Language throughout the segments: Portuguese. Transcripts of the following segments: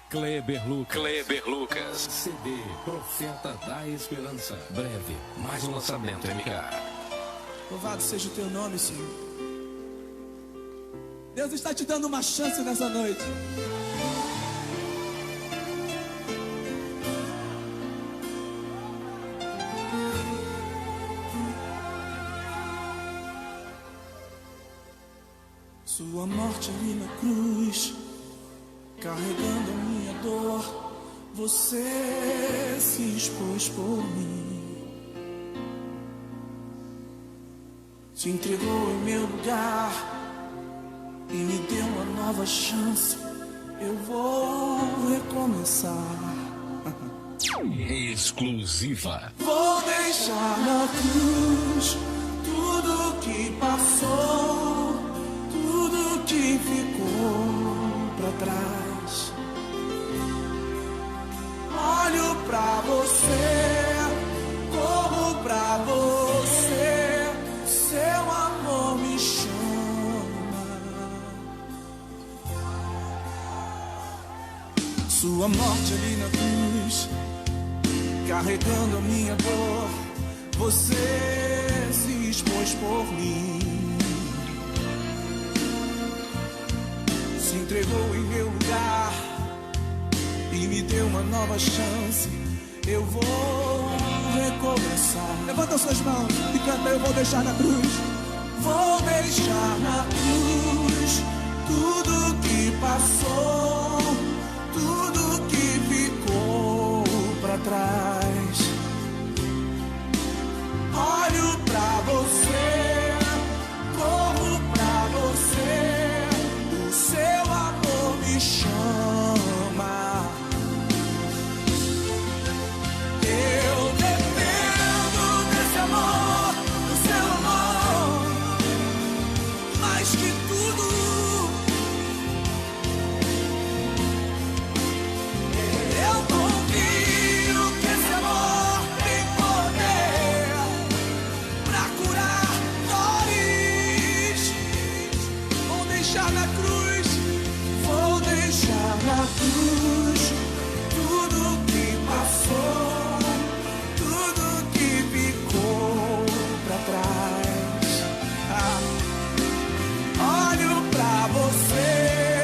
Kleber Lucas. Kleber Lucas. CD Profeta da Esperança. Breve, mais um lançamento MK. Louvado seja o teu nome, Senhor. Deus está te dando uma chance nessa noite. Sua morte ali na cruz, carregando a minha dor, você se expôs por mim, se entregou em meu lugar e me deu uma nova chance. Eu vou recomeçar. Exclusiva. Vou deixar na cruz tudo que passou, tudo que ficou pra trás. Olho pra você, corro pra você, seu amor me chama. Sua morte ali na cruz, carregando a minha dor, você se expôs por mim, se entregou em meu lugar e me deu uma nova chance. Eu vou recomeçar. Levanta suas mãos e canta: eu vou deixar na cruz. Vou deixar na cruz tudo que passou, tudo que ficou pra trás. Olho pra você, corro pra você, o seu amor me chama. Eu dependo desse amor, do seu amor, mais que tudo. Eu confio que esse amor tem poder pra curar dores. Vou deixar na cruz, vou deixar na cruz tudo que passou, tudo que ficou pra trás. Olho pra você,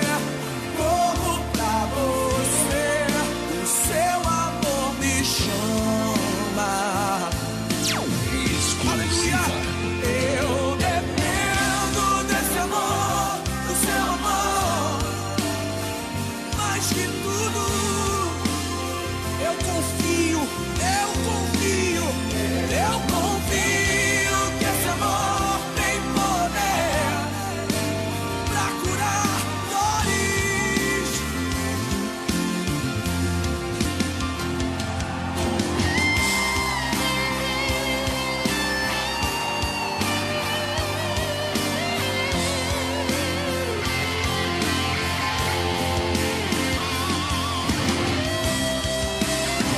corro pra você, o seu amor me chama. Aleluia! Eu dependo desse amor, do seu amor, mais que tudo. Eu confio, eu confio, eu confio que esse amor tem poder pra curar dores.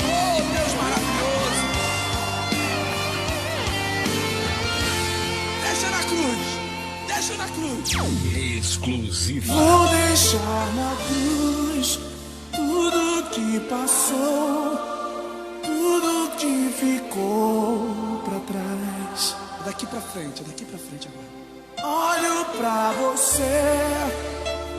Oh, Deus maravilhoso. Deixa na cruz, deixa na cruz. Exclusiva. Vou deixar na cruz tudo que passou, tudo que ficou pra trás. Daqui pra frente agora. Olho pra você,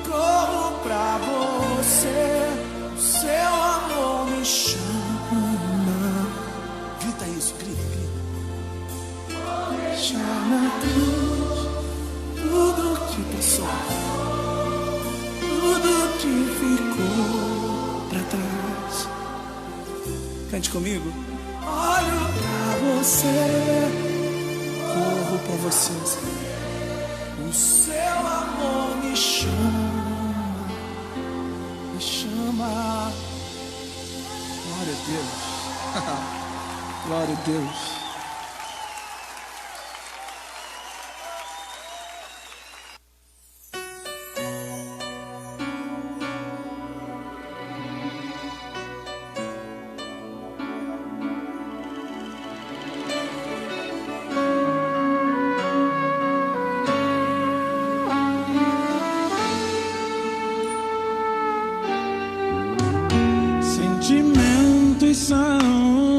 corro pra você, o seu amor me chama. Grita isso, grita, grita. Deixar na cruz tudo que passou, tudo que ficou pra trás. Cante comigo. Olho pra você, corro pra você, o seu amor me chama, me chama. Glória a Deus. Glória a Deus.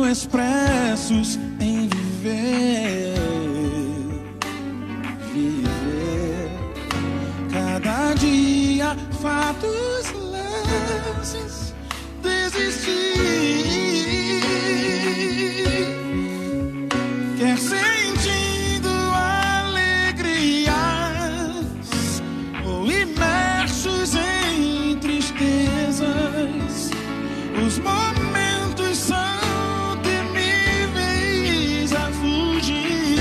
expressos em viver. Cada dia fatos lances desistir. Quer sentindo alegrias ou imersos em tristezas, os momentos são temíveis a fugir.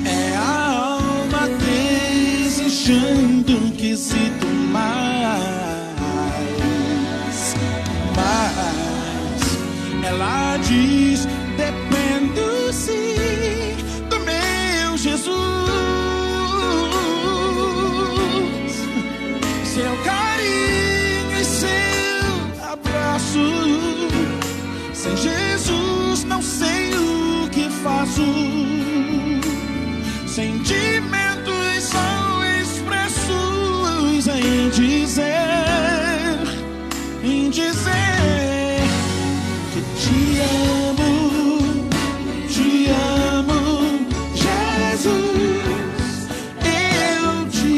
É a alma desejando um quesito mais, ela diz: dependo-se do meu Jesus. Seu carinho e seu abraço. Sem Jesus não sei o que faço. Sentimentos são expressos em dizer que te amo, Jesus. Eu te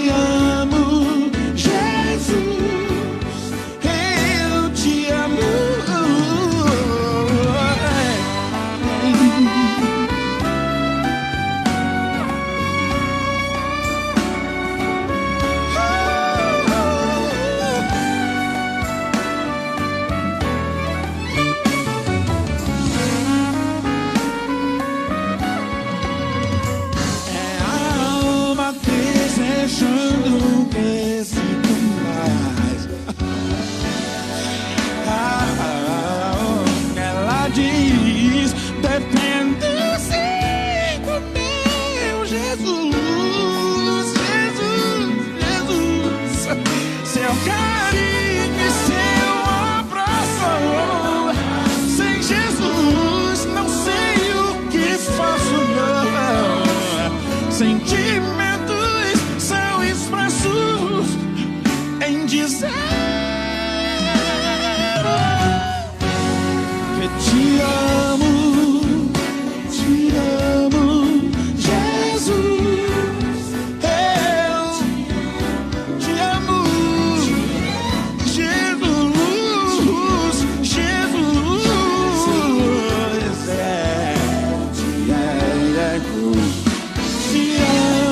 amo, Jesus. Eu te amo. Desejando um quesito mais. Ela diz: dependo-se do meu Jesus, Jesus. Seu carinho e seu abraço. Sem Jesus não sei o que faço, não. Sentimentos são expressos em dizer que te amo, Jesus. Eu te amo, Jesus, Jesus. Te amo.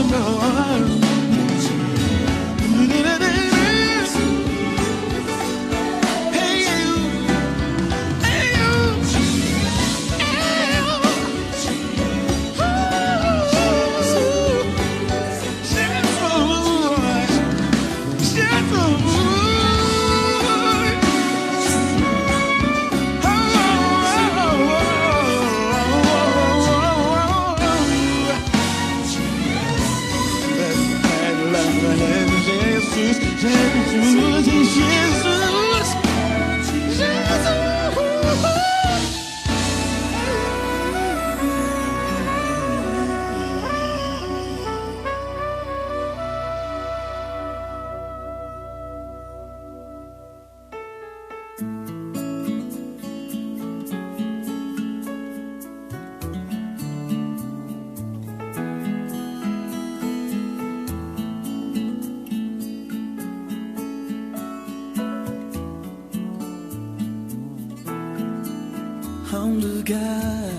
Há um lugar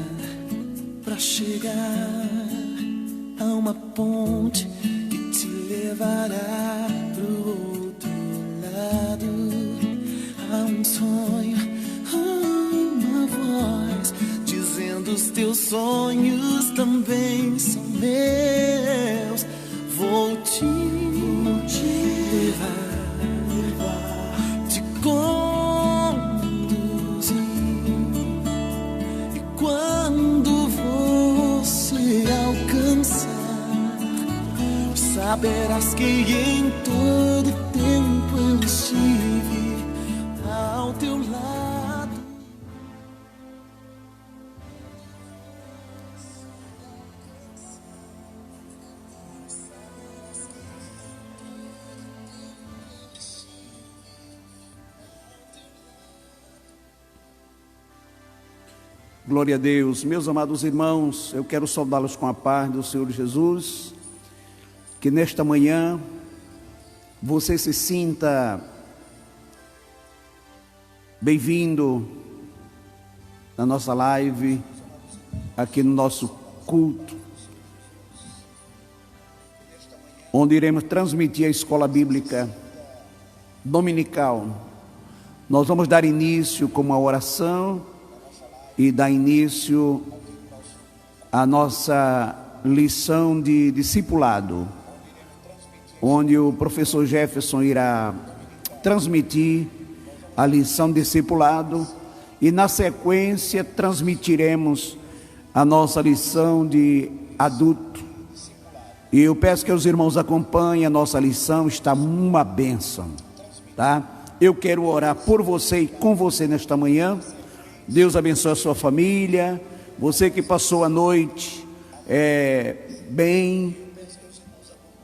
pra chegar, há uma ponte que te levará pro outro lado. Há um sonho, uma voz dizendo: os teus sonhos também são meus. Vou te levar, te saberás que em todo tempo eu estive ao teu lado. Glória a Deus. Meus amados irmãos, eu quero saudá-los com a paz do Senhor Jesus. Que nesta manhã você se sinta bem-vindo na nossa live, aqui no nosso culto, onde iremos transmitir a escola bíblica dominical. Nós vamos dar início com uma oração e dar início à nossa lição de discipulado, onde o professor Jefferson irá transmitir a lição de discipulado e na sequência transmitiremos a nossa lição de adulto. E eu peço que os irmãos acompanhem a nossa lição, está uma bênção, tá? Eu quero orar por você e com você nesta manhã. Deus abençoe a sua família, você que passou a noite bem,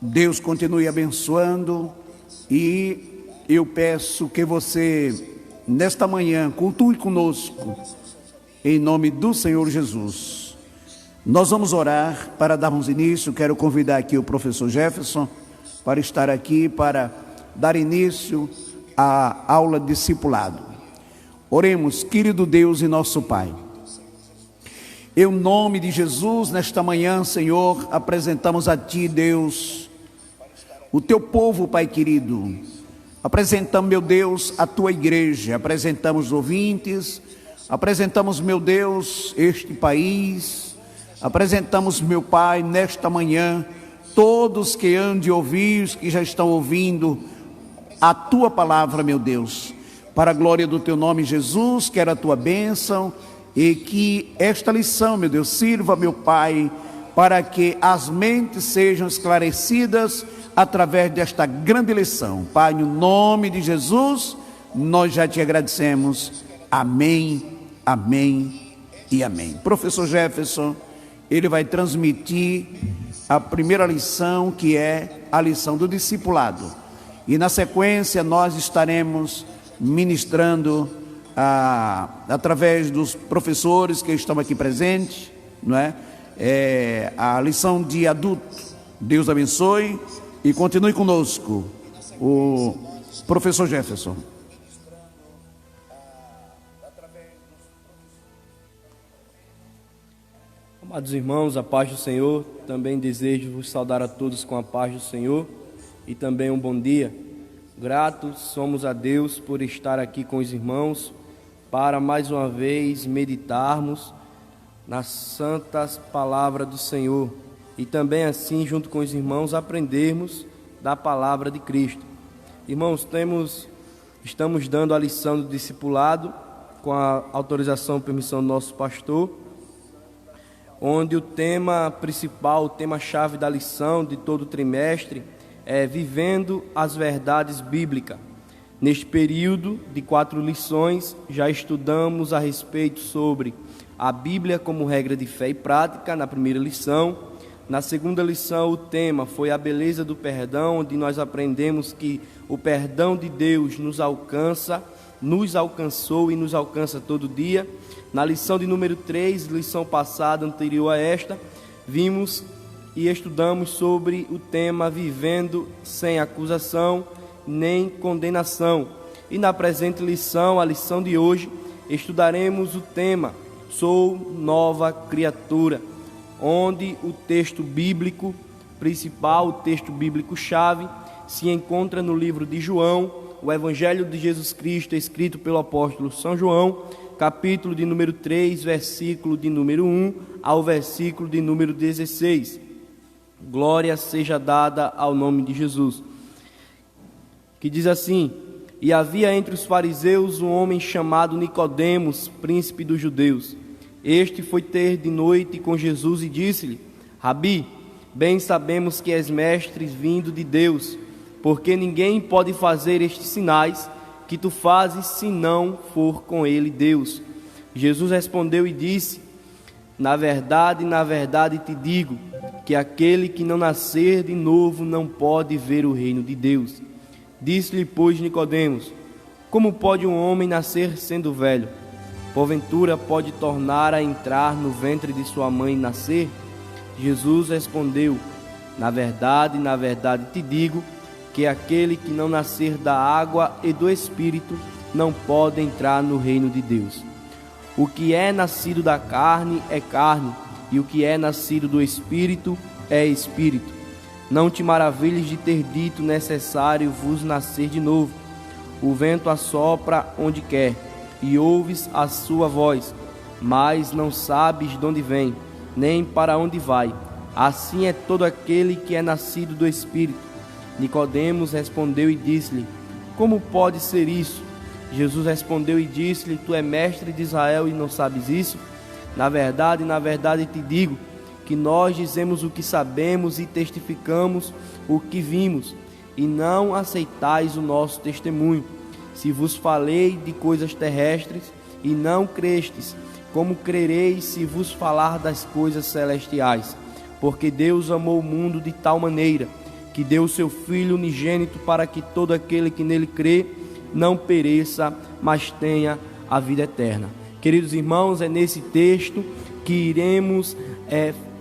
Deus continue abençoando, e eu peço que você, nesta manhã, cultue conosco, em nome do Senhor Jesus. Nós vamos orar para darmos início. Quero convidar aqui o professor Jefferson para estar aqui, para dar início à aula de discipulado. Oremos. Querido Deus e nosso Pai, em nome de Jesus, nesta manhã, Senhor, apresentamos a Ti, Deus, o Teu povo, Pai querido. Apresentamos, meu Deus, a Tua igreja, apresentamos os ouvintes, apresentamos, meu Deus, este país, apresentamos, meu Pai, nesta manhã, todos que hão de ouvir, os que já estão ouvindo a Tua palavra, meu Deus. Para a glória do Teu nome, Jesus, quero a Tua bênção e que esta lição, meu Deus, sirva, meu Pai, para que as mentes sejam esclarecidas através desta grande lição. Pai, no nome de Jesus, nós já Te agradecemos. Amém, amém e amém. Professor Jefferson, ele vai transmitir a primeira lição, que é a lição do discipulado. E na sequência nós estaremos ministrando através dos professores que estão aqui presentes, não é? A lição de adulto. Deus abençoe e continue conosco, o professor Jefferson. Amados irmãos, a paz do Senhor. Também desejo vos saudar a todos com a paz do Senhor e também um bom dia. Gratos somos a Deus por estar aqui com os irmãos para mais uma vez meditarmos nas santas palavras do Senhor e também assim, junto com os irmãos, aprendermos da palavra de Cristo. Irmãos, estamos dando a lição do discipulado com a autorização e permissão do nosso pastor, onde o tema principal, o tema-chave da lição de todo o trimestre é Vivendo as Verdades Bíblicas. Neste período de 4 lições, já estudamos a respeito sobre a Bíblia como regra de fé e prática, na primeira lição. Na segunda lição, o tema foi a beleza do perdão, onde nós aprendemos que o perdão de Deus nos alcançou e nos alcança todo dia. Na lição de número 3, lição passada, anterior a esta, vimos e estudamos sobre o tema Vivendo sem acusação nem condenação. E na presente lição, a lição de hoje, estudaremos o tema Sou nova criatura, onde o texto bíblico principal, o texto bíblico-chave, se encontra no livro de João, o Evangelho de Jesus Cristo, escrito pelo apóstolo São João, capítulo de número 3, versículo de número 1 ao versículo de número 16. Glória seja dada ao nome de Jesus. Que diz assim: E havia entre os fariseus um homem chamado Nicodemos, príncipe dos judeus. Este foi ter de noite com Jesus e disse-lhe: Rabi, bem sabemos que és mestre vindo de Deus, porque ninguém pode fazer estes sinais que tu fazes, se não for com ele Deus. Jesus respondeu e disse: na verdade te digo, que aquele que não nascer de novo não pode ver o reino de Deus. Disse-lhe, pois, Nicodemos: como pode um homem nascer sendo velho? porventura pode tornar a entrar no ventre de sua mãe e nascer? Jesus respondeu: na verdade te digo, que aquele que não nascer da água e do Espírito não pode entrar no reino de Deus. O que é nascido da carne é carne, e o que é nascido do Espírito é Espírito. Não te maravilhes de ter dito: necessário vos nascer de novo. O vento assopra onde quer, e ouves a sua voz, mas não sabes de onde vem, nem para onde vai. Assim é todo aquele que é nascido do Espírito. Nicodemos respondeu e disse-lhe: como pode ser isso? Jesus respondeu e disse-lhe: tu és mestre de Israel e não sabes isso? Na verdade te digo, que nós dizemos o que sabemos e testificamos o que vimos, e não aceitais o nosso testemunho. Se vos falei de coisas terrestres e não crestes, como crereis se vos falar das coisas celestiais? Porque Deus amou o mundo de tal maneira que deu o seu Filho unigênito, para que todo aquele que nele crê não pereça, mas tenha a vida eterna. Queridos irmãos, é nesse texto que iremos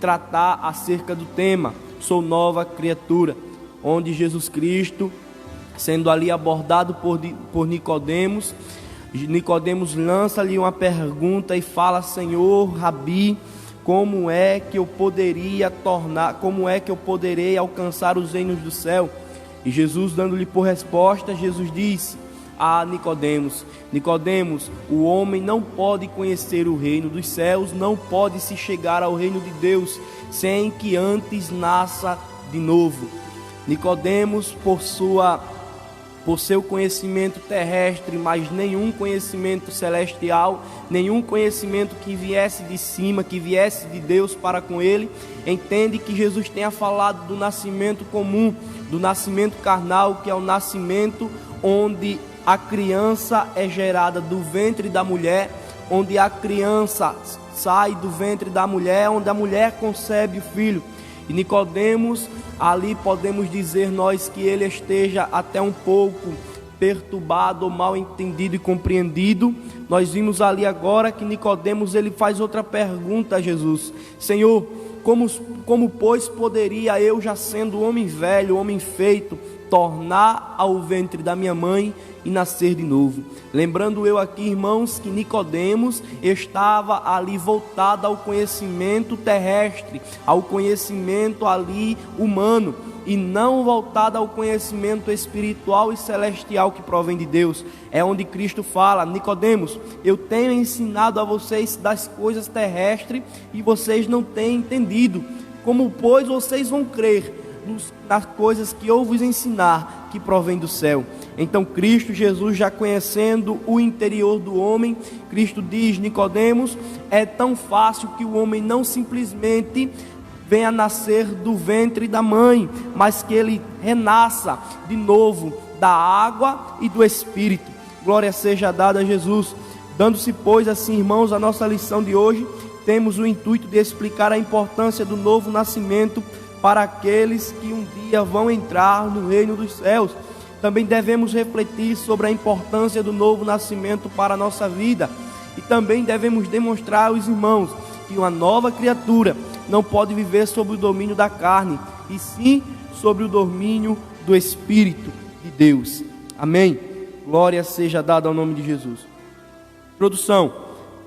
tratar acerca do tema Sou nova criatura, onde Jesus Cristo, sendo ali abordado por Nicodemos, Nicodemos lança-lhe uma pergunta e fala: Senhor, Rabi, como é que eu poderei alcançar os reinos do céu? E Jesus, dando-lhe por resposta, Jesus disse a Nicodemos: Nicodemos, o homem não pode conhecer o reino dos céus, não pode se chegar ao reino de Deus sem que antes nasça de novo. Nicodemos, por seu conhecimento terrestre, mas nenhum conhecimento celestial, nenhum conhecimento que viesse de cima, que viesse de Deus para com ele, entende que Jesus tenha falado do nascimento comum, do nascimento carnal, que é o nascimento onde a criança é gerada do ventre da mulher, onde a criança sai do ventre da mulher, onde a mulher concebe o filho. E Nicodemos, ali podemos dizer nós que ele esteja até um pouco perturbado, ou mal entendido e compreendido. Nós vimos ali agora que Nicodemos, ele faz outra pergunta a Jesus: Senhor, como pois poderia eu, já sendo homem velho, homem feito, tornar ao ventre da minha mãe e nascer de novo? Lembrando eu aqui, irmãos, que Nicodemos estava ali voltado ao conhecimento terrestre, ao conhecimento ali humano, e não voltado ao conhecimento espiritual e celestial que provém de Deus. É onde Cristo fala: Nicodemos, eu tenho ensinado a vocês das coisas terrestres e vocês não têm entendido. Como pois vocês vão crer nas coisas que eu vos ensinar, que provém do céu? Então Cristo Jesus, já conhecendo o interior do homem, Cristo diz: Nicodemos, é tão fácil que o homem não simplesmente venha nascer do ventre da mãe, mas que ele renasça de novo da água e do Espírito. Glória seja dada a Jesus. Dando-se, pois, assim, irmãos, a nossa lição de hoje, temos o intuito de explicar a importância do novo nascimento para aqueles que um dia vão entrar no reino dos céus. Também devemos refletir sobre a importância do novo nascimento para a nossa vida, e também devemos demonstrar aos irmãos que uma nova criatura não pode viver sob o domínio da carne, e sim sobre o domínio do Espírito de Deus. Amém? Glória seja dada ao nome de Jesus. Introdução: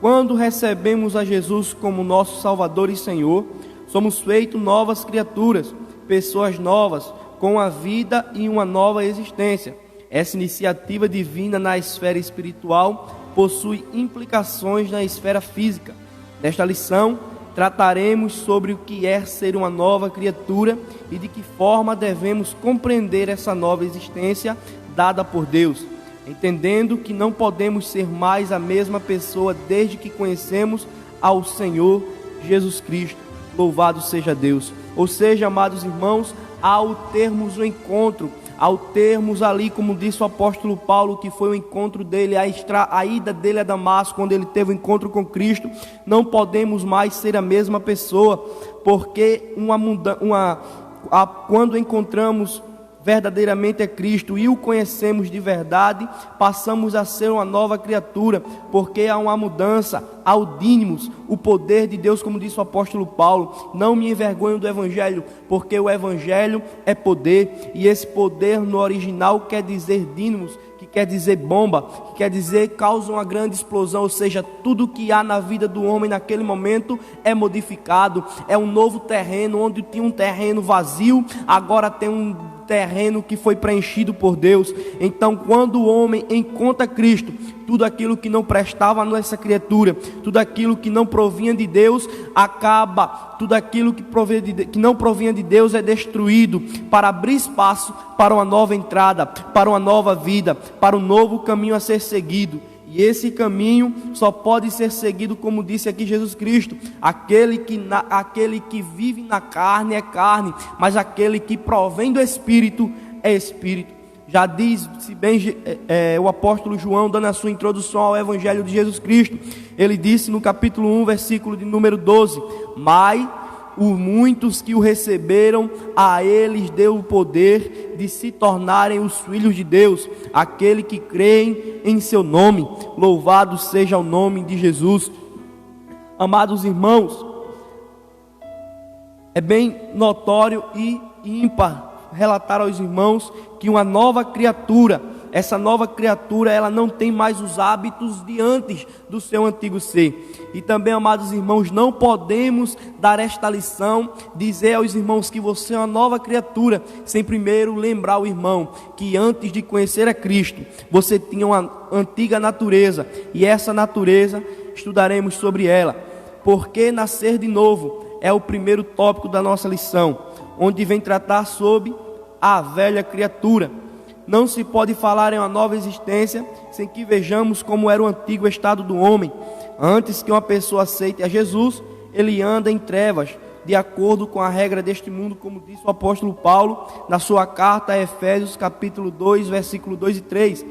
quando recebemos a Jesus como nosso Salvador e Senhor, somos feitos novas criaturas, pessoas novas, com a vida e uma nova existência. Essa iniciativa divina na esfera espiritual possui implicações na esfera física. Nesta lição, trataremos sobre o que é ser uma nova criatura e de que forma devemos compreender essa nova existência dada por Deus, entendendo que não podemos ser mais a mesma pessoa desde que conhecemos ao Senhor Jesus Cristo. Louvado seja Deus. Ou seja, amados irmãos, ao termos o encontro, ao termos ali, como disse o apóstolo Paulo, que foi o encontro dele, a ida dele a Damasco, quando ele teve o encontro com Cristo, não podemos mais ser a mesma pessoa, porque quando encontramos verdadeiramente é Cristo e o conhecemos de verdade, passamos a ser uma nova criatura, porque há uma mudança, audimos o poder de Deus, como disse o apóstolo Paulo. Não me envergonho do Evangelho, porque o Evangelho é poder, e esse poder no original quer dizer dínamos, que quer dizer bomba, que quer dizer causa uma grande explosão, ou seja, tudo que há na vida do homem naquele momento é modificado, é um novo terreno, onde tinha um terreno vazio, agora tem um terreno que foi preenchido por Deus. Então, quando o homem encontra Cristo, tudo aquilo que não prestava nessa criatura, tudo aquilo que não provinha de Deus, acaba, tudo aquilo que não provinha de Deus é destruído, para abrir espaço para uma nova entrada, para uma nova vida, para um novo caminho a ser seguido. E esse caminho só pode ser seguido, como disse aqui Jesus Cristo: aquele que vive na carne é carne, mas aquele que provém do Espírito é Espírito. Já disse bem o apóstolo João, dando a sua introdução ao Evangelho de Jesus Cristo. Ele disse no capítulo 1, versículo de número 12: mas os muitos que o receberam, a eles deu o poder de se tornarem os filhos de Deus, aquele que creem em seu nome. Louvado seja o nome de Jesus. Amados irmãos, é bem notório e ímpar relatar aos irmãos que uma nova criatura, essa nova criatura, ela não tem mais os hábitos de antes do seu antigo ser. E também, amados irmãos, não podemos dar esta lição, dizer aos irmãos que você é uma nova criatura, sem primeiro lembrar o irmão que antes de conhecer a Cristo, você tinha uma antiga natureza, e essa natureza, estudaremos sobre ela. Porque nascer de novo é o primeiro tópico da nossa lição, onde vem tratar sobre a velha criatura. Não se pode falar em uma nova existência sem que vejamos como era o antigo estado do homem. Antes que uma pessoa aceite a Jesus, ele anda em trevas, de acordo com a regra deste mundo, como disse o apóstolo Paulo na sua carta a Efésios capítulo 2, versículo 2 e 3.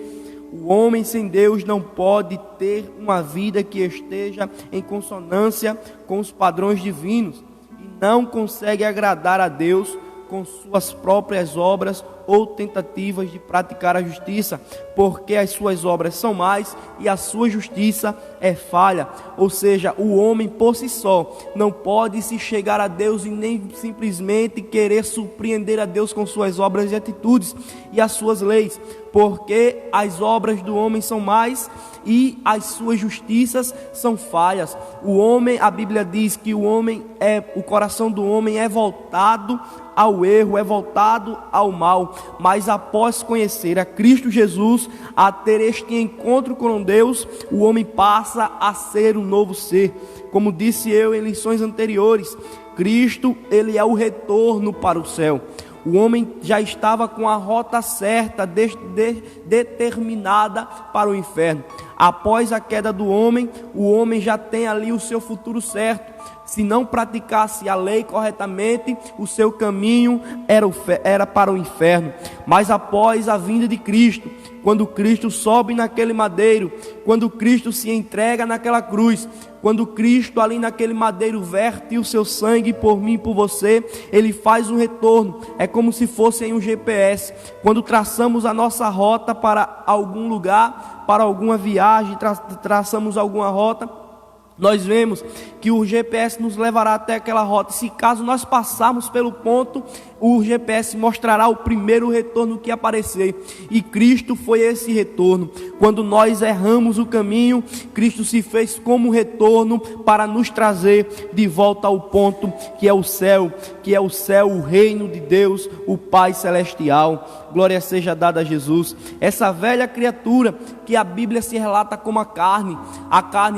O homem sem Deus não pode ter uma vida que esteja em consonância com os padrões divinos, e não consegue agradar a Deus com suas próprias obras ou tentativas de praticar a justiça, porque as suas obras são más e a sua justiça é falha. Ou seja, o homem por si só não pode se chegar a Deus e nem simplesmente querer surpreender a Deus com suas obras e atitudes e as suas leis, porque as obras do homem são más e as suas justiças são falhas. O homem, a Bíblia diz que o coração do homem é voltado ao erro, é voltado ao mal. Mas após conhecer a Cristo Jesus, a ter este encontro com Deus, o homem passa a ser um novo ser. Como disse eu em lições anteriores, Cristo, ele é o retorno para o céu. O homem já estava com a rota certa, determinada para o inferno. Após a queda do homem, o homem já tem ali o seu futuro certo. Se não praticasse a lei corretamente, o seu caminho era para o inferno. Mas após a vinda de Cristo, quando Cristo sobe naquele madeiro, quando Cristo se entrega naquela cruz, quando Cristo ali naquele madeiro verte o seu sangue por mim e por você, ele faz um retorno. É como se fosse em um GPS. Quando traçamos a nossa rota para algum lugar, para alguma viagem, traçamos alguma rota, nós vemos que o GPS nos levará até aquela rota. Se caso nós passarmos pelo ponto, o GPS mostrará o primeiro retorno que aparecer. E Cristo foi esse retorno. Quando nós erramos o caminho, Cristo se fez como retorno para nos trazer de volta ao ponto que é o céu, o reino de Deus, o Pai Celestial. Glória seja dada a Jesus. Essa velha criatura que a Bíblia se relata como a carne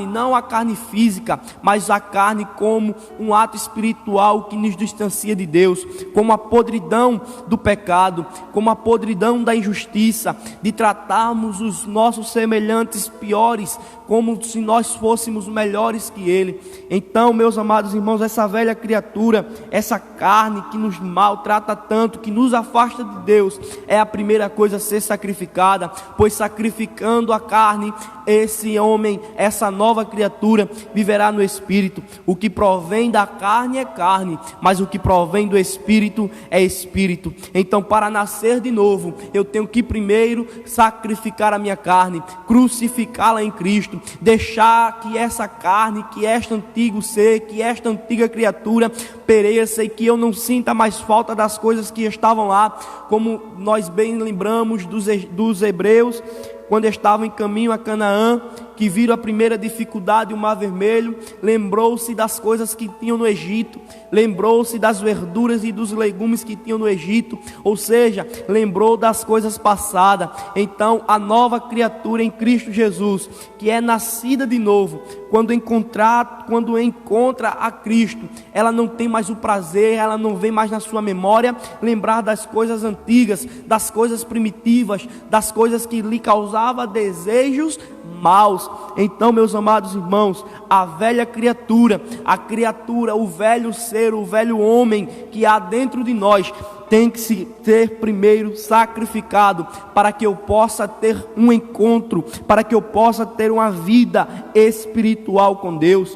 não a carne física, mas a carne como um ato espiritual que nos distancia de Deus, como a podridão do pecado, como a podridão da injustiça, de tratarmos os nossos semelhantes piores, como se nós fôssemos melhores que ele. Então, meus amados irmãos, essa velha criatura, essa carne que nos maltrata tanto, que nos afasta de Deus, é a primeira coisa a ser sacrificada, pois sacrificando a carne, esse homem, essa nova criatura, viverá no Espírito. O que provém da carne é carne, mas o que provém do Espírito é Espírito. Então, para nascer de novo, eu tenho que primeiro sacrificar a minha carne, crucificá-la em Cristo, deixar que essa carne, que este antigo ser, que esta antiga criatura pereça e que eu não sinta mais falta das coisas que estavam lá, como nós bem lembramos dos hebreus, quando estavam em caminho a Canaã, que viram a primeira dificuldade, o Mar Vermelho, lembrou-se das coisas que tinham no Egito, lembrou-se das verduras e dos legumes que tinham no Egito, ou seja, lembrou das coisas passadas. Então a nova criatura em Cristo Jesus, que é nascida de novo, quando encontra a Cristo, ela não tem mais o prazer, ela não vem mais na sua memória lembrar das coisas antigas, das coisas primitivas, das coisas que lhe causavam desejos maus. Então, meus amados irmãos, a velha criatura, o velho ser, o velho homem que há dentro de nós, tem que ser primeiro sacrificado, para que eu possa ter um encontro, para que eu possa ter uma vida espiritual com Deus.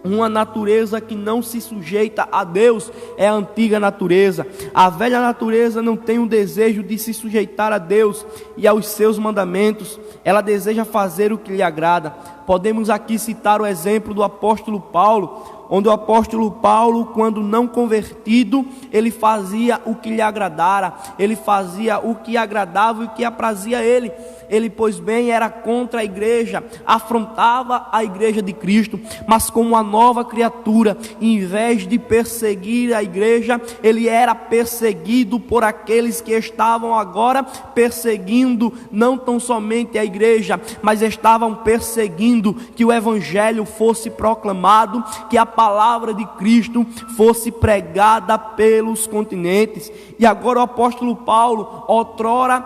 Uma natureza que não se sujeita a Deus é a antiga natureza. A velha natureza não tem um desejo de se sujeitar a Deus e aos seus mandamentos. Ela deseja fazer o que lhe agrada. Podemos aqui citar o exemplo do apóstolo Paulo, onde o apóstolo Paulo, quando não convertido, ele fazia o que lhe agradara, ele fazia o que agradava e o que aprazia a ele. Ele, pois bem, era contra a igreja, afrontava a igreja de Cristo, mas como uma nova criatura, em vez de perseguir a igreja, ele era perseguido por aqueles que estavam agora perseguindo não tão somente a igreja, mas estavam perseguindo que o evangelho fosse proclamado, que a palavra de Cristo fosse pregada pelos continentes. E agora o apóstolo Paulo, outrora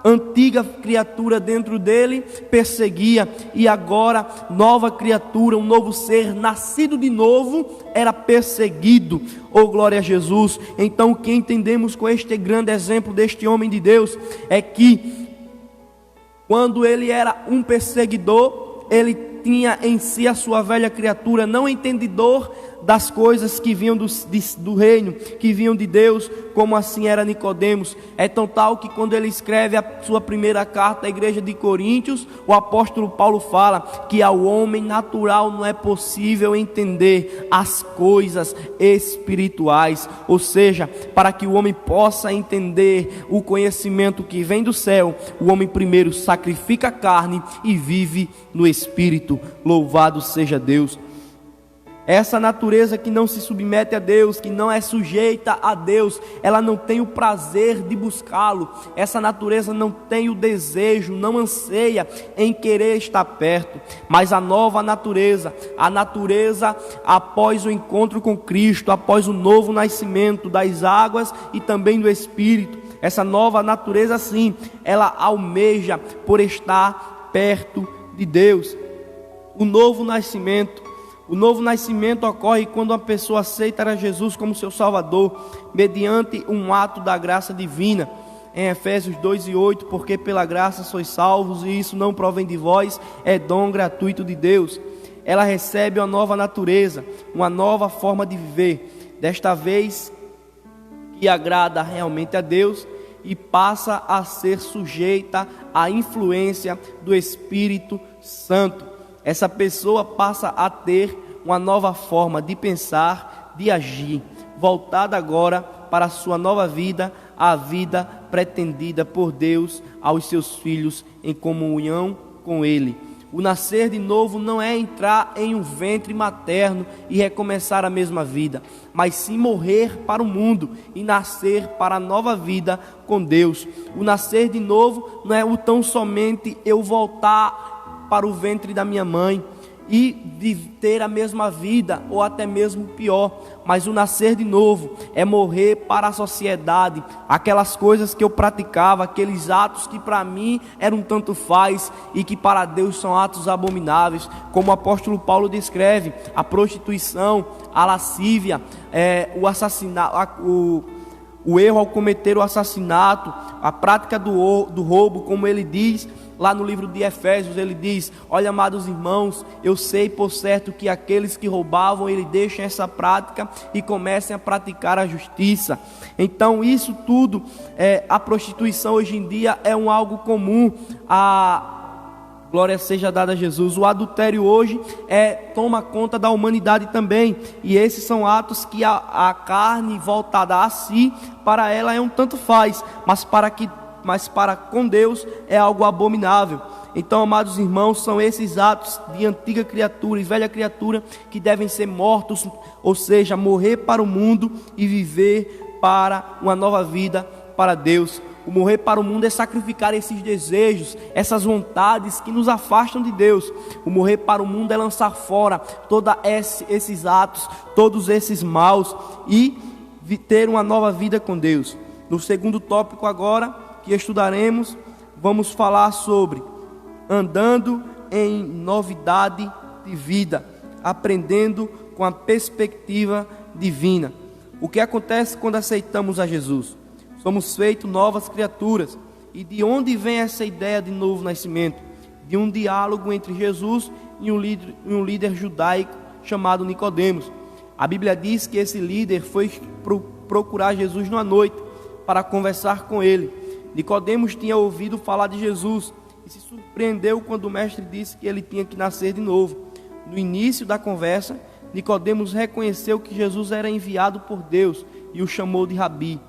antiga criatura dentro dele, perseguia, e agora nova criatura, um novo ser nascido de novo, era perseguido. Oh, glória a Jesus! Então o que entendemos com este grande exemplo deste homem de Deus é que quando ele era um perseguidor, ele tinha em si a sua velha criatura, não entendedor das coisas que vinham do reino, que vinham de Deus, como assim era Nicodemos. É tão tal que quando ele escreve a sua primeira carta à igreja de Coríntios, o apóstolo Paulo fala que ao homem natural não é possível entender as coisas espirituais, ou seja, para que o homem possa entender o conhecimento que vem do céu, o homem primeiro sacrifica a carne e vive no Espírito. Louvado seja Deus! Essa natureza que não se submete a Deus, que não é sujeita a Deus, ela não tem o prazer de buscá-lo. Essa natureza não tem o desejo, não anseia em querer estar perto. Mas a nova natureza, a natureza após o encontro com Cristo, após o novo nascimento das águas e também do Espírito, essa nova natureza sim, ela almeja por estar perto de Deus. O novo nascimento ocorre quando uma pessoa aceita a Jesus como seu Salvador, mediante um ato da graça divina. Em Efésios 2:8, porque pela graça sois salvos, e isso não provém de vós, é dom gratuito de Deus. Ela recebe uma nova natureza, uma nova forma de viver, desta vez que agrada realmente a Deus, e passa a ser sujeita à influência do Espírito Santo. Essa pessoa passa a ter uma nova forma de pensar, de agir, voltada agora para a sua nova vida, a vida pretendida por Deus aos seus filhos em comunhão com Ele. O nascer de novo não é entrar em um ventre materno e recomeçar a mesma vida, mas sim morrer para o mundo e nascer para a nova vida com Deus. O nascer de novo não é o tão somente eu voltar para o ventre da minha mãe e de ter a mesma vida ou até mesmo pior, mas o nascer de novo é morrer para a sociedade, aquelas coisas que eu praticava, aqueles atos que para mim eram tanto faz e que para Deus são atos abomináveis, como o apóstolo Paulo descreve: a prostituição, a lascívia, o assassinato, o erro ao cometer o assassinato, a prática do roubo, como ele diz lá no livro de Efésios, ele diz: olha, amados irmãos, eu sei por certo que aqueles que roubavam, ele deixem essa prática e comecem a praticar a justiça. Então isso tudo, a prostituição hoje em dia é algo comum. Glória seja dada a Jesus. O adultério hoje toma conta da humanidade também. E esses são atos que a carne voltada a si, para ela é um tanto faz, mas para com Deus é algo abominável. Então, amados irmãos, são esses atos de antiga criatura e velha criatura que devem ser mortos, ou seja, morrer para o mundo e viver para uma nova vida para Deus. O morrer para o mundo é sacrificar esses desejos, essas vontades que nos afastam de Deus. O morrer para o mundo é lançar fora todos esses atos, todos esses maus, e ter uma nova vida com Deus. No segundo tópico agora que estudaremos, vamos falar sobre andando em novidade de vida, aprendendo com a perspectiva divina. O que acontece quando aceitamos a Jesus? Somos feitos novas criaturas. E de onde vem essa ideia de novo nascimento? De um diálogo entre Jesus e um líder judaico chamado Nicodemos. A Bíblia diz que esse líder foi procurar Jesus numa noite para conversar com ele. Nicodemos tinha ouvido falar de Jesus e se surpreendeu quando o mestre disse que ele tinha que nascer de novo. No início da conversa, Nicodemos reconheceu que Jesus era enviado por Deus e o chamou de Rabi.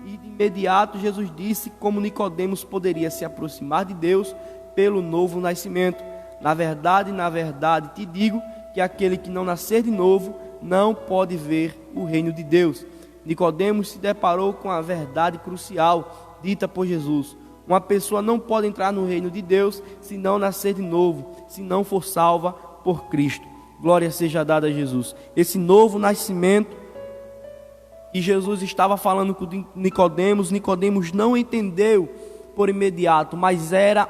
E de imediato Jesus disse como Nicodemos poderia se aproximar de Deus pelo novo nascimento. Na verdade, te digo que aquele que não nascer de novo não pode ver o reino de Deus. Nicodemos se deparou com a verdade crucial dita por Jesus. Uma pessoa não pode entrar no reino de Deus se não nascer de novo, se não for salva por Cristo. Glória seja dada a Jesus. Esse novo nascimento que Jesus estava falando com Nicodemos não entendeu por imediato, mas era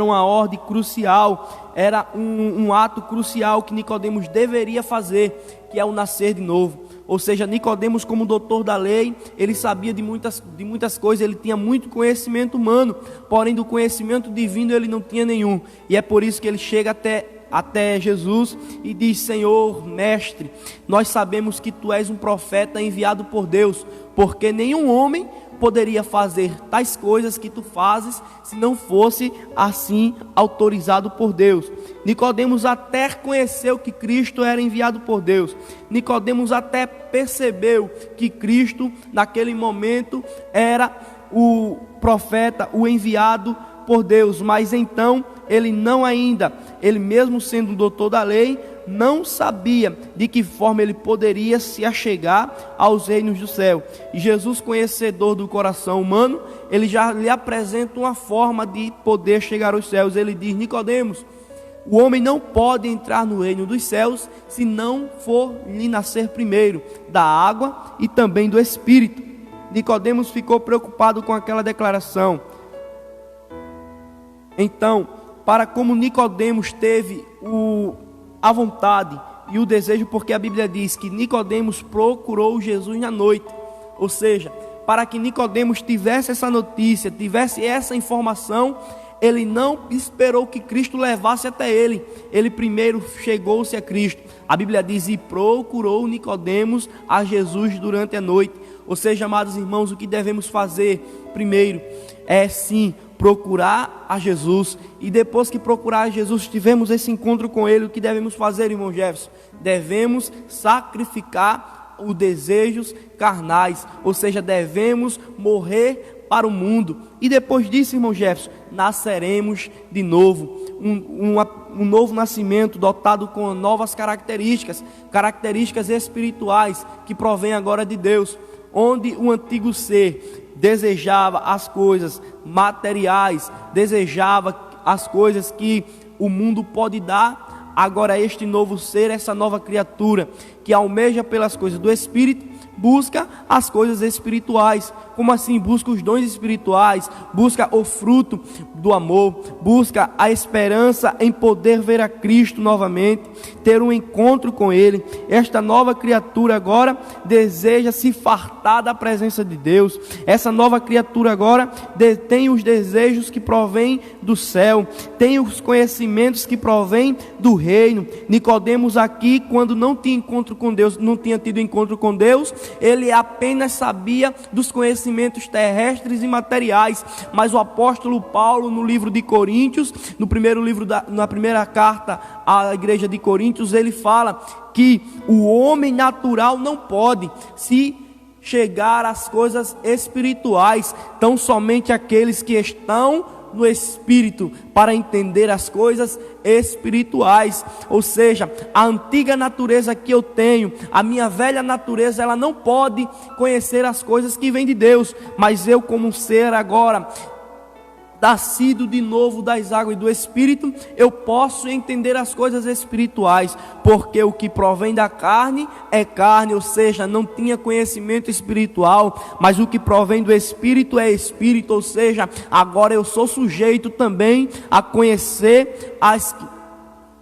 uma ordem crucial, era um ato crucial que Nicodemos deveria fazer, que é o nascer de novo. Ou seja, Nicodemos, como doutor da lei, ele sabia de muitas coisas, ele tinha muito conhecimento humano, porém do conhecimento divino ele não tinha nenhum. E é por isso que ele chega até Jesus e diz: Senhor, mestre, nós sabemos que tu és um profeta enviado por Deus, porque nenhum homem poderia fazer tais coisas que tu fazes se não fosse assim autorizado por Deus. Nicodemos até conheceu que Cristo era enviado por Deus. Nicodemos até percebeu que Cristo naquele momento era o profeta, o enviado por Deus, mas então ele mesmo sendo um doutor da lei, não sabia de que forma ele poderia se achegar aos reinos do céu. E Jesus, conhecedor do coração humano, ele já lhe apresenta uma forma de poder chegar aos céus. Ele diz: Nicodemos, o homem não pode entrar no reino dos céus se não for lhe nascer primeiro da água e também do Espírito. Nicodemos ficou preocupado com aquela declaração. Então, para como Nicodemos teve a vontade e o desejo, porque a Bíblia diz que Nicodemos procurou Jesus na noite, ou seja, para que Nicodemos tivesse essa notícia, tivesse essa informação, ele não esperou que Cristo levasse até ele, ele primeiro chegou-se a Cristo. A Bíblia diz: e procurou Nicodemos a Jesus durante a noite. Ou seja, amados irmãos, o que devemos fazer primeiro é sim procurar a Jesus, e depois que procurar a Jesus, tivemos esse encontro com Ele, o que devemos fazer, irmão Jefferson? Devemos sacrificar os desejos carnais, ou seja, devemos morrer para o mundo, e depois disso, irmão Jefferson, nasceremos de novo, um novo nascimento dotado com novas características espirituais, que provém agora de Deus, onde o antigo ser desejava as coisas materiais, desejava as coisas que o mundo pode dar. Agora este novo ser, essa nova criatura que almeja pelas coisas do Espírito, busca as coisas espirituais. Como assim? Busca os dons espirituais, busca o fruto do amor, busca a esperança em poder ver a Cristo novamente, ter um encontro com Ele. Esta nova criatura agora deseja se fartar da presença de Deus. Essa nova criatura agora tem os desejos que provêm do céu, tem os conhecimentos que provêm do reino. Nicodemos aqui, quando não tinha encontro com Deus, não tinha tido encontro com Deus, ele apenas sabia dos conhecimentos terrestres e materiais. Mas o apóstolo Paulo, no livro de Coríntios, na primeira carta à igreja de Coríntios, ele fala que o homem natural não pode se chegar às coisas espirituais, tão somente aqueles que estão no Espírito para entender as coisas espirituais. Ou seja, a antiga natureza que eu tenho, a minha velha natureza, ela não pode conhecer as coisas que vêm de Deus, mas eu, como um ser agora nascido de novo das águas e do Espírito, eu posso entender as coisas espirituais, porque o que provém da carne é carne, ou seja, não tinha conhecimento espiritual, mas o que provém do Espírito é Espírito, ou seja, agora eu sou sujeito também a conhecer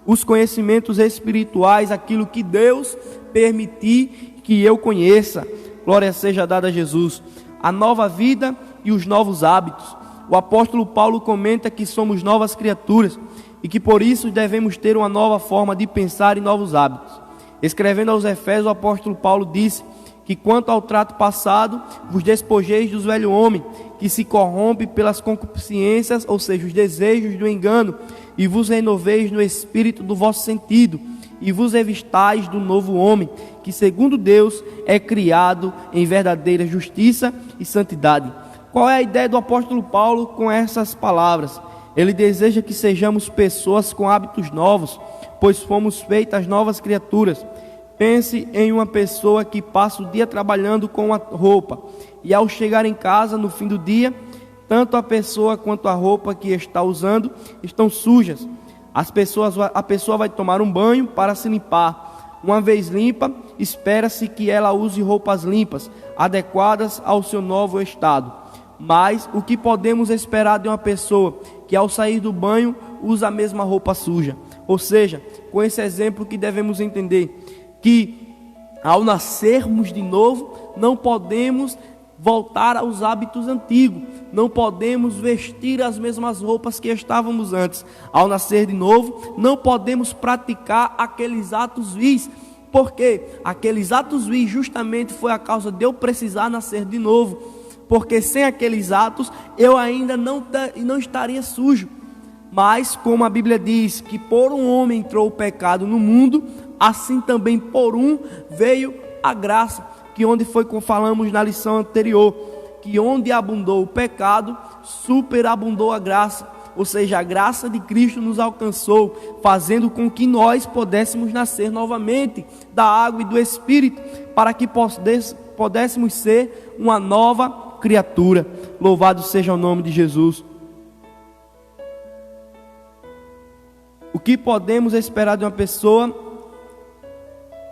os conhecimentos espirituais, aquilo que Deus permitir que eu conheça. Glória seja dada a Jesus. A nova vida e os novos hábitos. O apóstolo Paulo comenta que somos novas criaturas e que por isso devemos ter uma nova forma de pensar e novos hábitos. Escrevendo aos Efésios, o apóstolo Paulo disse que quanto ao trato passado, vos despojeis do velho homem, que se corrompe pelas concupiscências, ou seja, os desejos do engano, e vos renoveis no espírito do vosso sentido, e vos revistais do novo homem, que segundo Deus é criado em verdadeira justiça e santidade. Qual é a ideia do apóstolo Paulo com essas palavras? Ele deseja que sejamos pessoas com hábitos novos, pois fomos feitas novas criaturas. Pense em uma pessoa que passa o dia trabalhando com a roupa, e ao chegar em casa no fim do dia, tanto a pessoa quanto a roupa que está usando estão sujas. A pessoa vai tomar um banho para se limpar. Uma vez limpa, espera-se que ela use roupas limpas, adequadas ao seu novo estado. Mas o que podemos esperar de uma pessoa que ao sair do banho usa a mesma roupa suja? Ou seja, com esse exemplo que devemos entender que ao nascermos de novo, não podemos voltar aos hábitos antigos, não podemos vestir as mesmas roupas que estávamos antes. Ao nascer de novo, não podemos praticar aqueles atos vis, porque aqueles atos vis justamente foi a causa de eu precisar nascer de novo. Porque sem aqueles atos eu ainda não estaria sujo. Mas como a Bíblia diz que por um homem entrou o pecado no mundo, assim também por um veio a graça. Que onde foi como falamos na lição anterior, que onde abundou o pecado, superabundou a graça. Ou seja, a graça de Cristo nos alcançou, fazendo com que nós pudéssemos nascer novamente da água e do Espírito, para que pudéssemos ser uma nova criatura. Louvado seja o nome de Jesus. O que podemos esperar de uma pessoa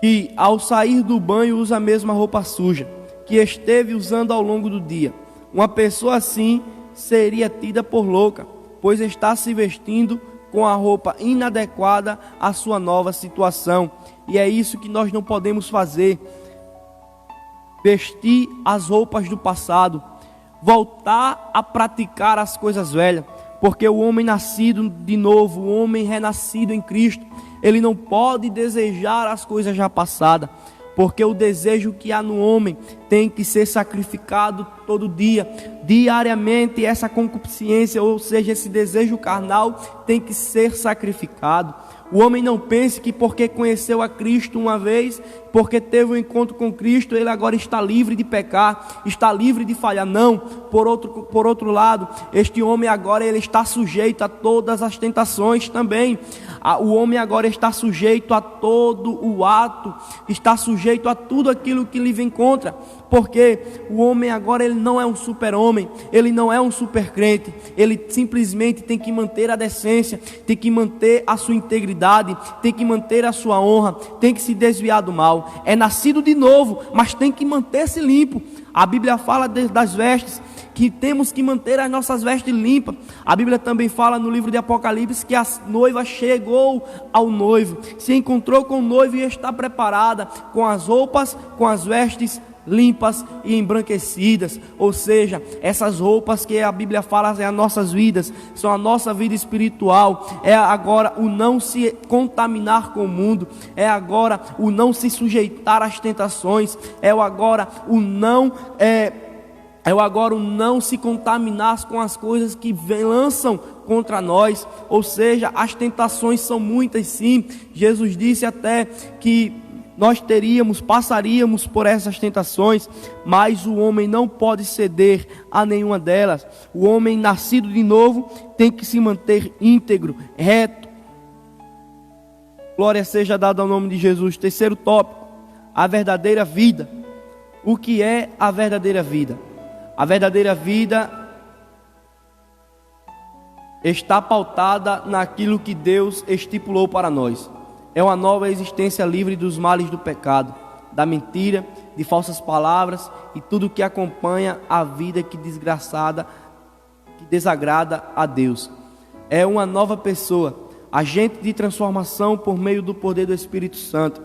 que ao sair do banho usa a mesma roupa suja que esteve usando ao longo do dia? Uma pessoa assim seria tida por louca, pois está se vestindo com a roupa inadequada à sua nova situação. E é isso que nós não podemos fazer. Vestir as roupas do passado, voltar a praticar as coisas velhas, porque o homem nascido de novo, o homem renascido em Cristo, ele não pode desejar as coisas já passadas, porque o desejo que há no homem tem que ser sacrificado todo dia, diariamente. Essa concupiscência, ou seja, esse desejo carnal tem que ser sacrificado. O homem não pense que porque conheceu a Cristo uma vez, porque teve um encontro com Cristo, ele agora está livre de pecar, está livre de falhar. Não, por outro lado, este homem agora ele está sujeito a todas as tentações também. O homem agora está sujeito a todo o ato, está sujeito a tudo aquilo que lhe vem contra, porque o homem agora ele não é um super-homem, ele não é um super-crente, ele simplesmente tem que manter a decência, tem que manter a sua integridade, integridade, tem que manter a sua honra, tem que se desviar do mal. É nascido de novo, mas tem que manter-se limpo. A Bíblia fala das vestes, que temos que manter as nossas vestes limpas. A Bíblia também fala no livro de Apocalipse que a noiva chegou ao noivo, se encontrou com o noivo e está preparada com as roupas, com as vestes limpas e embranquecidas. Ou seja, essas roupas que a Bíblia fala é as nossas vidas, são a nossa vida espiritual. É agora o não se contaminar com o mundo, é agora o não se sujeitar às tentações, é agora o não se contaminar com as coisas que lançam contra nós. Ou seja, as tentações são muitas, sim. Jesus disse até que nós passaríamos por essas tentações, mas o homem não pode ceder a nenhuma delas. O homem nascido de novo tem que se manter íntegro, reto. Glória seja dada ao nome de Jesus. Terceiro tópico, a verdadeira vida. O que é a verdadeira vida? A verdadeira vida está pautada naquilo que Deus estipulou para nós. É uma nova existência livre dos males do pecado, da mentira, de falsas palavras e tudo que acompanha a vida que desagrada a Deus. É uma nova pessoa, agente de transformação por meio do poder do Espírito Santo,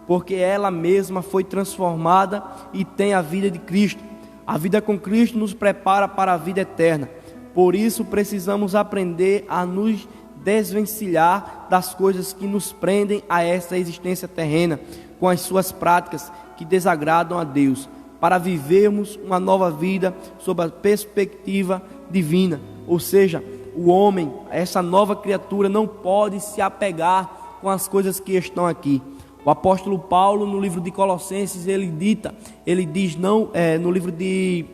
porque ela mesma foi transformada e tem a vida de Cristo. A vida com Cristo nos prepara para a vida eterna. Por isso precisamos aprender a nos desvencilhar das coisas que nos prendem a essa existência terrena, com as suas práticas que desagradam a Deus, para vivermos uma nova vida sob a perspectiva divina. Ou seja, o homem, essa nova criatura, não pode se apegar com as coisas que estão aqui. O apóstolo Paulo, no livro de Colossenses, ele diz no livro de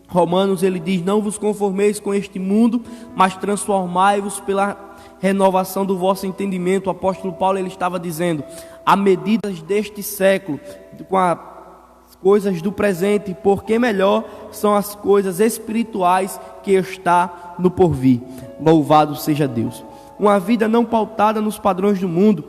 Romanos, ele diz: não vos conformeis com este mundo, mas transformai-vos pela renovação do vosso entendimento. O apóstolo Paulo, ele estava dizendo, a medidas deste século, com as coisas do presente, porque melhor são as coisas espirituais que está no porvir. Louvado seja Deus. Uma vida não pautada nos padrões do mundo.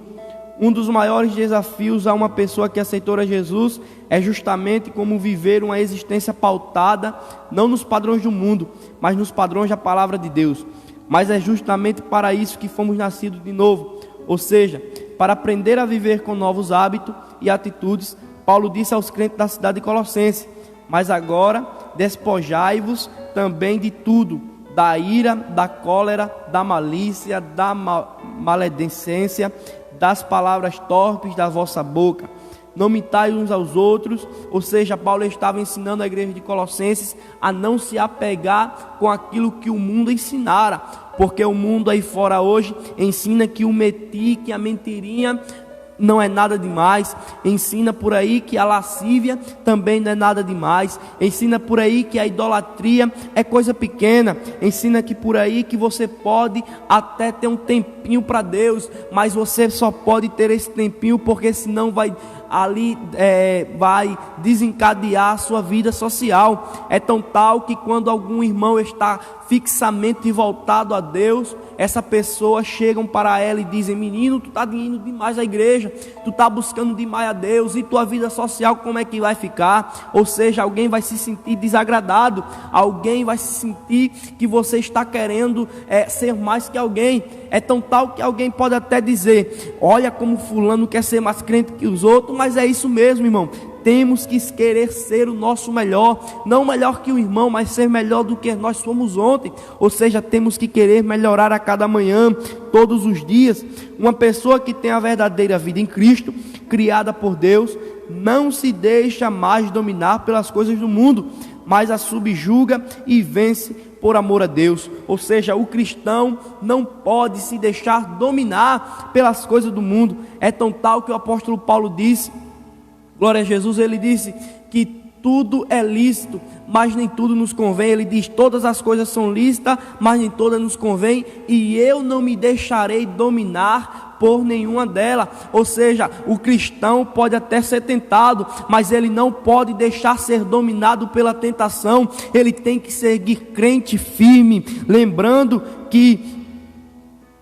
Um dos maiores desafios a uma pessoa que aceitou a Jesus é justamente como viver uma existência pautada não nos padrões do mundo, mas nos padrões da palavra de Deus. Mas é justamente para isso que fomos nascidos de novo, ou seja, para aprender a viver com novos hábitos e atitudes. Paulo disse aos crentes da cidade de Colossenses: mas agora despojai-vos também de tudo, da ira, da cólera, da malícia, da maledicência, das palavras torpes da vossa boca. Não mintais uns aos outros. Ou seja, Paulo estava ensinando a igreja de Colossenses a não se apegar com aquilo que o mundo ensinara, porque o mundo aí fora hoje ensina que o metique, a mentirinha não é nada demais. Ensina por aí que a lascívia também não é nada demais. Ensina por aí que a idolatria é coisa pequena. Ensina que por aí que você pode até ter um tempinho para Deus, mas você só pode ter esse tempinho porque senão vai desencadear a sua vida social. É tão tal que quando algum irmão está fixamente voltado a Deus, essa pessoa chegam para ela e dizem: menino, tu está indo demais à igreja, tu está buscando demais a Deus, e tua vida social como é que vai ficar? Ou seja, alguém vai se sentir desagradado, alguém vai se sentir que você está querendo ser mais que alguém. É tão tal que alguém pode até dizer: olha como fulano quer ser mais crente que os outros. Mas é isso mesmo, irmão. Temos que querer ser o nosso melhor, não melhor que o irmão, mas ser melhor do que nós fomos ontem. Ou seja, temos que querer melhorar a cada manhã, todos os dias. Uma pessoa que tem a verdadeira vida em Cristo, criada por Deus, não se deixa mais dominar pelas coisas do mundo, mas a subjuga e vence por amor a Deus. Ou seja, o cristão não pode se deixar dominar pelas coisas do mundo. É tão tal que o apóstolo Paulo disse, glória a Jesus, ele disse que tudo é lícito, mas nem tudo nos convém. Ele diz: todas as coisas são lícitas, mas nem todas nos convém, e eu não me deixarei dominar por nenhuma delas. Ou seja, o cristão pode até ser tentado, mas ele não pode deixar ser dominado pela tentação. Ele tem que seguir crente firme, lembrando que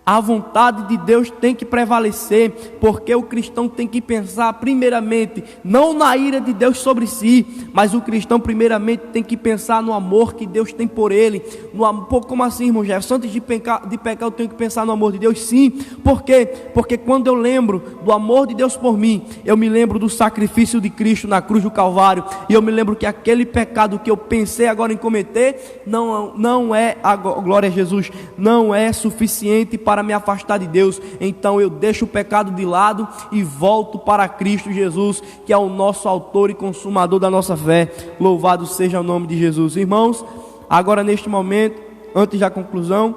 A vontade de Deus tem que prevalecer, porque o cristão tem que pensar primeiramente, não na ira de Deus sobre si, mas o cristão primeiramente tem que pensar no amor que Deus tem por ele. No amor, como assim, irmão Jefferson? Antes de pecar eu tenho que pensar no amor de Deus? Sim. Por quê? Porque quando eu lembro do amor de Deus por mim, eu me lembro do sacrifício de Cristo na cruz do Calvário, e eu me lembro que aquele pecado que eu pensei agora em cometer, não é, glória a Jesus, não é suficiente para me afastar de Deus. Então eu deixo o pecado de lado e volto para Cristo Jesus, que é o nosso autor e consumador da nossa fé. Louvado seja o nome de Jesus. Irmãos, agora neste momento, antes da conclusão,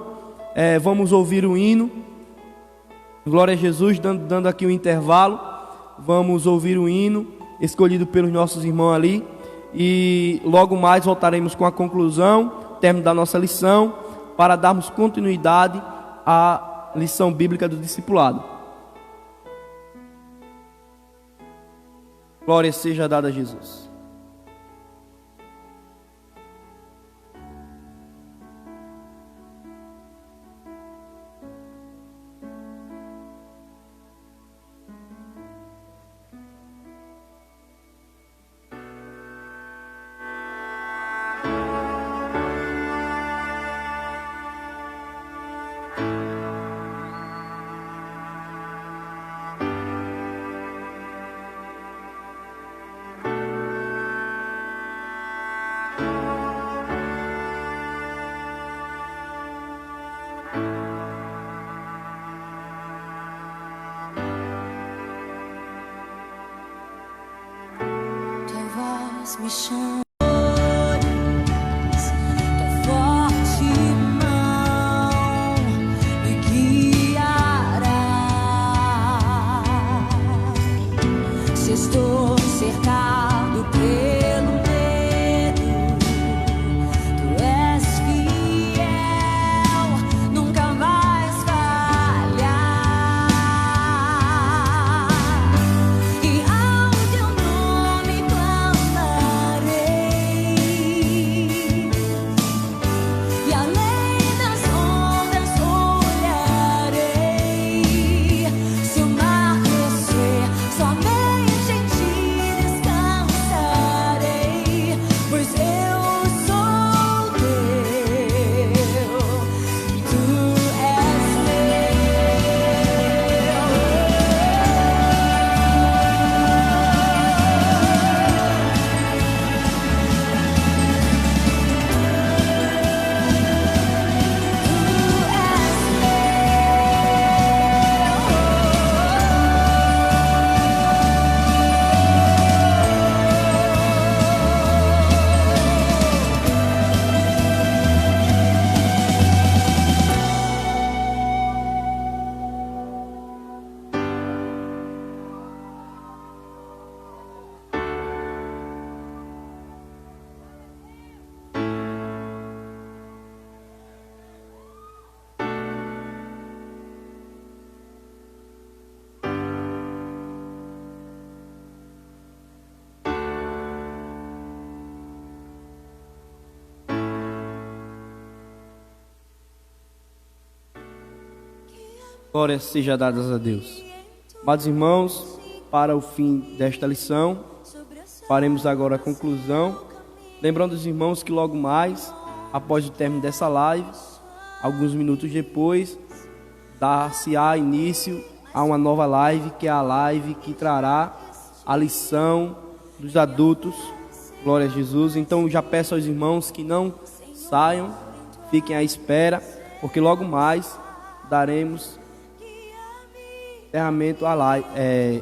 vamos ouvir o hino. Glória a Jesus, dando aqui um intervalo. Vamos ouvir o hino escolhido pelos nossos irmãos ali, e logo mais voltaremos com a conclusão, término da nossa lição, para darmos continuidade à lição bíblica do discipulado. Glória seja dada a Jesus. Me chama, tua forte mão me guiará. Se estou cercado pelo medo, tu és fiel, nunca vais falhar. E ao teu nome e além das ondas olharei. Se o mar crescer, somente em ti descansarei, pois eu sou teu e tu és meu. Glória seja dadas a Deus. Amados irmãos, para o fim desta lição, faremos agora a conclusão. Lembrando os irmãos que logo mais, após o término dessa live, alguns minutos depois, dar-se-á início a uma nova live, que é a live que trará a lição dos adultos. Glória a Jesus. Então já peço aos irmãos que não saiam, fiquem à espera, porque logo mais daremos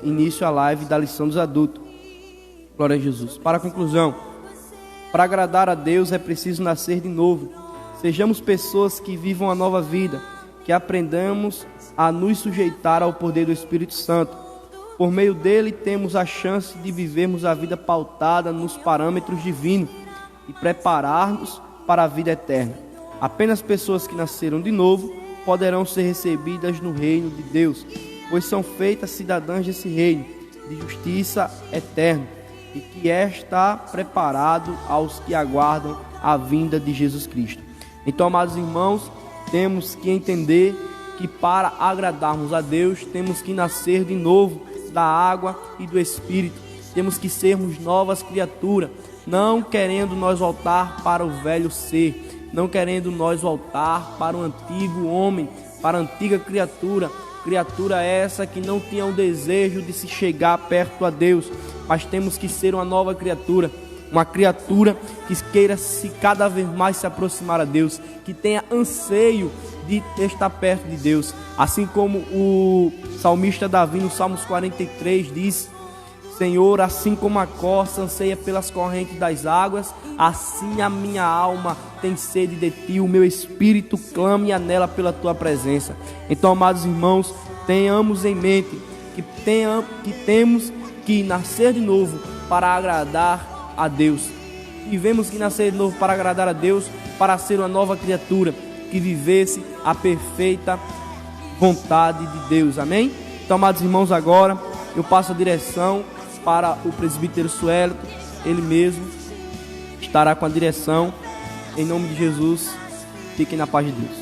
início à live da lição dos adultos. Glória a Jesus. Para a conclusão, para agradar a Deus é preciso nascer de novo. Sejamos pessoas que vivam a nova vida, que aprendamos a nos sujeitar ao poder do Espírito Santo. Por meio dele temos a chance de vivermos a vida pautada nos parâmetros divinos e preparar-nos para a vida eterna. Apenas pessoas que nasceram de novo poderão ser recebidas no reino de Deus, pois são feitas cidadãs desse reino de justiça eterna, e que está preparado aos que aguardam a vinda de Jesus Cristo. Então, amados irmãos, temos que entender que para agradarmos a Deus temos que nascer de novo da água e do Espírito. Temos que sermos novas criaturas, não querendo nós voltar para o velho ser, não querendo nós voltar para o antigo homem, para a antiga criatura. Criatura essa que não tinha o desejo de se chegar perto a Deus, mas temos que ser uma nova criatura, uma criatura que queira se cada vez mais se aproximar a Deus, que tenha anseio de estar perto de Deus, assim como o salmista Davi no Salmos 43 diz: Senhor, assim como a corça anseia pelas correntes das águas, assim a minha alma tem sede de ti, o meu espírito clama e anela pela tua presença. Então, amados irmãos, tenhamos em mente que temos que nascer de novo para agradar a Deus. Tivemos que nascer de novo para agradar a Deus, para ser uma nova criatura que vivesse a perfeita vontade de Deus. Amém? Então, amados irmãos, agora eu passo a direção para o presbítero Suelito. Ele mesmo estará com a direção. Em nome de Jesus, fiquem na paz de Deus.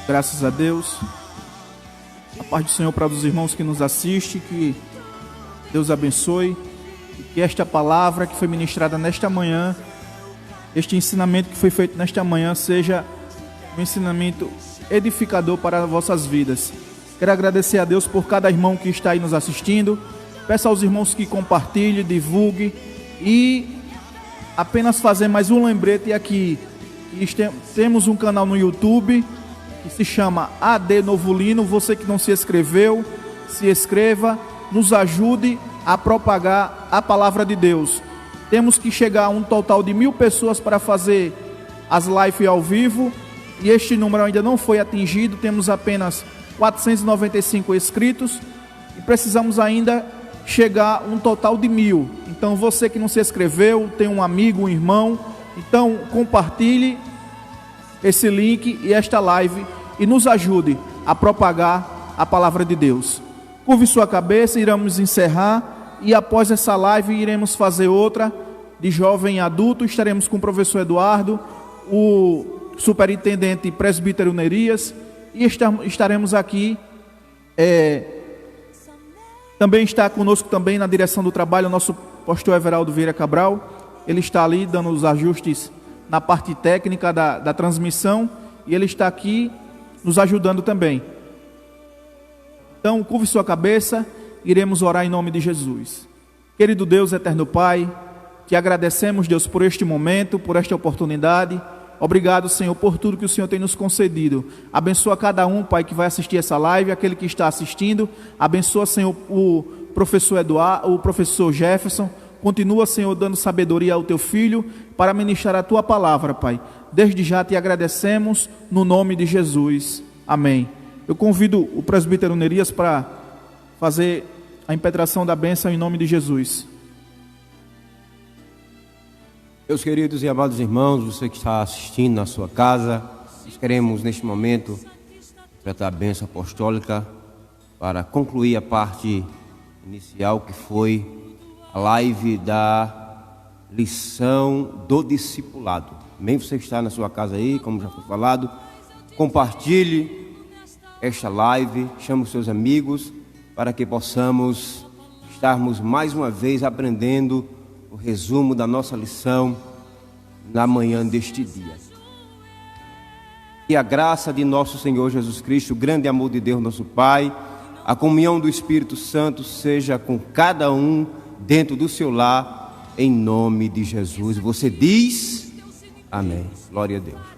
Graças a Deus. A paz do Senhor para os irmãos que nos assistem, que Deus abençoe, e que esta palavra que foi ministrada nesta manhã, este ensinamento que foi feito nesta manhã, seja um ensinamento edificador para as vossas vidas. Quero agradecer a Deus por cada irmão que está aí nos assistindo. Peço aos irmãos que compartilhem, divulguem, e apenas fazer mais um lembrete aqui. Temos um canal no YouTube que se chama AD Novolino. Você que não se inscreveu, se inscreva, nos ajude a propagar a palavra de Deus. Temos que chegar a um total de 1000 pessoas para fazer as lives ao vivo, e este número ainda não foi atingido. Temos apenas 495 inscritos e precisamos ainda chegar a um total de 1000. Então, você que não se inscreveu, tem um amigo, um irmão, então compartilhe esse link e esta live e nos ajude a propagar a palavra de Deus. Curve sua cabeça, iremos encerrar, e após essa live iremos fazer outra de jovem e adulto. Estaremos com o professor Eduardo, o superintendente presbítero Nerias, e estaremos aqui. Também está conosco também na direção do trabalho o nosso pastor Everaldo Vieira Cabral. Ele está ali dando os ajustes na parte técnica da transmissão, e ele está aqui nos ajudando também. Então, curve sua cabeça, iremos orar em nome de Jesus. Querido Deus, eterno Pai, te agradecemos, Deus, por este momento, por esta oportunidade. Obrigado, Senhor, por tudo que o Senhor tem nos concedido. Abençoa cada um, Pai, que vai assistir essa live, aquele que está assistindo. Abençoa, Senhor, o professor Eduardo, o professor Jefferson. Continua, Senhor, dando sabedoria ao teu filho para ministrar a tua palavra, Pai. Desde já te agradecemos, no nome de Jesus. Amém. Eu convido o presbítero Nerias para fazer a impetração da bênção em nome de Jesus. Meus queridos e amados irmãos, você que está assistindo na sua casa, nós queremos neste momento tratar a bênção apostólica para concluir a parte inicial, que foi a live da lição do discipulado. Amém? Você que está na sua casa aí, como já foi falado, compartilhe esta live, chame os seus amigos para que possamos estarmos mais uma vez aprendendo o resumo da nossa lição na manhã deste dia. E a graça de nosso Senhor Jesus Cristo, o grande amor de Deus nosso Pai, a comunhão do Espírito Santo seja com cada um dentro do seu lar, em nome de Jesus. Você diz amém. Glória a Deus.